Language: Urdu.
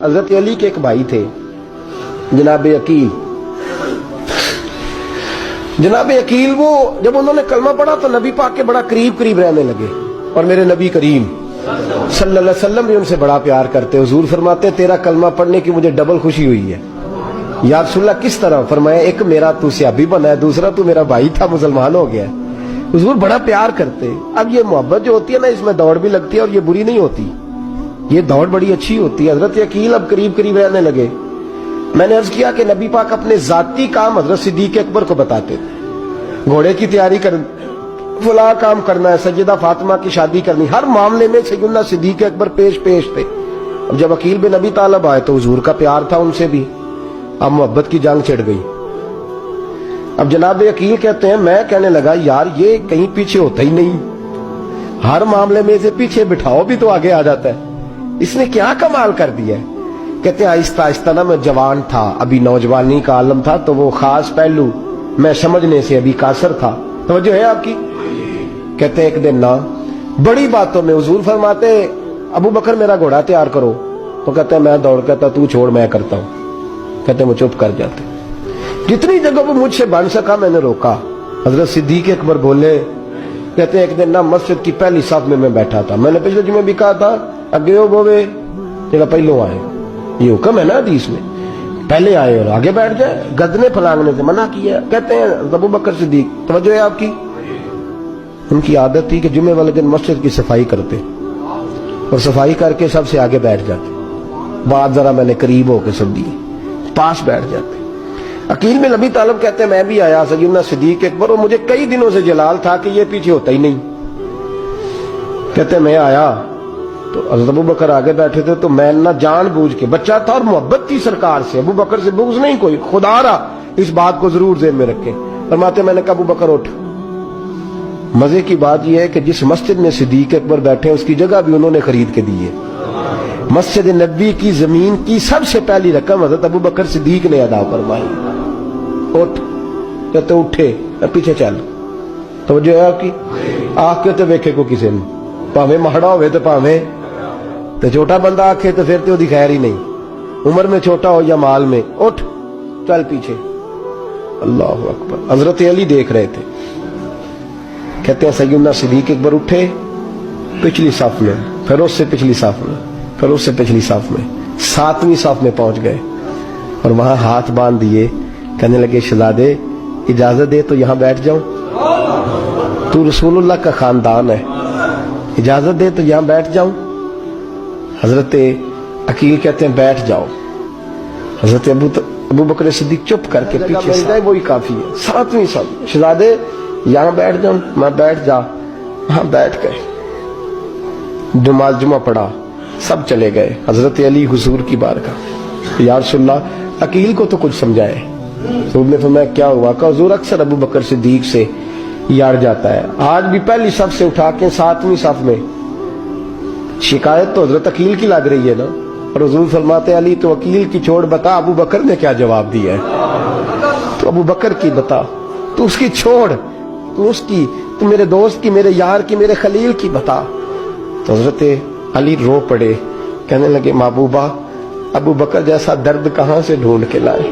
حضرت علی کے ایک بھائی تھے جناب عقیل۔ جناب عقیل وہ جب انہوں نے کلمہ پڑھا تو نبی پاک کے بڑا قریب رہنے لگے، اور میرے نبی کریم صلی اللہ علیہ وسلم بھی ان سے بڑا پیار کرتے۔ حضور فرماتے تیرا کلمہ پڑھنے کی مجھے ڈبل خوشی ہوئی ہے۔ یا رسول اللہ کس طرح؟ فرمایا ایک میرا تو صحابی بنا ہے، دوسرا تو میرا بھائی تھا مسلمان ہو گیا۔ حضور بڑا پیار کرتے۔ اب یہ محبت جو ہوتی ہے نا، اس میں دوڑ بھی لگتی ہے اور یہ بری نہیں ہوتی، یہ دوڑ بڑی اچھی ہوتی ہے۔ حضرت عقیل اب قریب رہنے لگے۔ میں نے عرض کیا کہ نبی پاک اپنے ذاتی کام حضرت صدیق اکبر کو بتاتے تھے، گھوڑے کی تیاری کر، فلاں کام کرنا ہے، سیدہ فاطمہ کی شادی کرنی، ہر معاملے میں سیدنا صدیق اکبر پیش تھے۔ اب جب عقیل بن ابی طالب آئے تو حضور کا پیار تھا ان سے بھی، اب محبت کی جنگ چھڑ گئی۔ اب جناب عقیل کہتے ہیں میں کہنے لگا یار یہ کہیں پیچھے ہوتا ہی نہیں، ہر معاملے میں اسے پیچھے بٹھاؤ بھی تو آگے آ جاتا ہے، اس نے کیا کمال کر دیا ہے۔ کہتے ہیں آہستہ آہستہ نا میں جوان تھا، ابھی نوجوانی کا عالم تھا، تو وہ خاص پہلو میں سمجھنے سے ابھی قاصر تھا۔ توجہ ہے آپ کی؟ کہتے ہیں ایک دن نا بڑی باتوں میں حضور فرماتے ابو بکر میرا گھوڑا تیار کرو، تو کہتے ہیں میں دوڑ کہتا تو چھوڑ میں کرتا ہوں، کہتے ہیں وہ چپ کر جاتے۔ جتنی جگہ وہ مجھ سے بن سکا میں نے روکا۔ حضرت صدیق اکبر بولے، کہتے ہیں ایک دن نا مسجد کی پہلی صف میں بیٹھا تھا، میں نے پچھلے جمعے بھی کہا تھا اگے ہو بوے جگہ پہلو آئے، یہ حکم ہے نا حدیث میں، پہلے آئے اور آگے بیٹھ جائے، گدنے پھلانگنے سے منع کیا۔ کہتے ہیں ابو بکر صدیق، توجہ ہے آپ کی، ان کی عادت تھی کہ جمعے والے دن مسجد کی صفائی کرتے اور صفائی کر کے سب سے آگے بیٹھ جاتے، بات ذرا میں نے قریب ہو کے سن دی، پاس بیٹھ جاتے۔ عقیل بن ابی طالب کہتے ہیں میں بھی آیا سیدنا صدیق اکبر، اور مجھے کئی دنوں سے جلال تھا کہ یہ پیچھے ہوتا ہی نہیں۔ کہتے ہیں میں آیا تو حضرت ابو بکر آگے بیٹھے تھے، تو میں نہ جان بوجھ کے، بچہ تھا اور محبت تھی سرکار سے، ابو بکر سے بغض نہیں کوئی، خدا رہا اس بات کو ضرور ذہن میں رکھیں۔ فرماتے میں نے کہا ابو بکر اٹھ۔ مزے کی بات یہ ہے کہ جس مسجد میں صدیق اکبر بیٹھے اس کی جگہ بھی انہوں نے خرید کے دی ہے۔ مسجد نبی کی زمین کی سب سے پہلی رقم حضرت ابو بکر صدیق نے ادا فرمائی۔ اٹھ، کہتے اٹھے، پیچھے چل، توجہ ہے آپ کی، آنکھ کے تو ویکھے کو کسی نے، پاویں مہڑا ہوئے تو پاویں تو چھوٹا بندہ آنکھے تو پھر تو دی خیر ہی نہیں، عمر میں چھوٹا ہو یا مال میں، اٹھ چل پیچھے۔ اللہ اکبر۔ حضرت علی دیکھ رہے تھے، کہتے ہیں سیدنا صدیق اکبر اٹھے، پچھلی صف میں، پھر اس سے پچھلی صف میں، پھر اس سے پچھلی صف میں، 7ویں صف میں پہنچ گئے اور وہاں ہاتھ باندھ دیے، کہنے لگے شہزادے اجازت دے تو یہاں بیٹھ جاؤں، تو رسول اللہ کا خاندان ہے، اجازت دے تو یہاں بیٹھ جاؤں۔ حضرت عقیل کہتے ہیں بیٹھ جاؤ۔ حضرت ابو بکر صدیق چپ کر کے پیچھے سے، وہی کافی ہے، 7ویں صف، شہزادے یہاں بیٹھ جاؤں، میں بیٹھ جا، وہاں بیٹھ گئے، نماز جمعہ پڑھا، سب چلے گئے۔ حضرت علی حضور کی بارگاہ، یا رسول اللہ عقیل کو تو کچھ سمجھائے۔ حضور نے فرمایا کیا ہوا؟ کہ حضور اکثر ابو بکر صدیق سے یار جاتا ہے، آج بھی پہلی صف سے اٹھا کے 7ویں صف میں، شکایت تو حضرت عقیل کی لگ رہی ہے نا، اور حضور فرماتے علی تو عقیل کی چھوڑ، بتا ابو بکر نے کیا جواب دیا ہے، تو ابو بکر کی بتا، تو اس کی چھوڑ، تو اس کی، تو میرے دوست کی، میرے یار کی، میرے خلیل کی بتا۔ تو حضرت علی رو پڑے، کہنے لگے محبوبہ ابو بکر جیسا درد کہاں سے ڈھونڈ کے لائے۔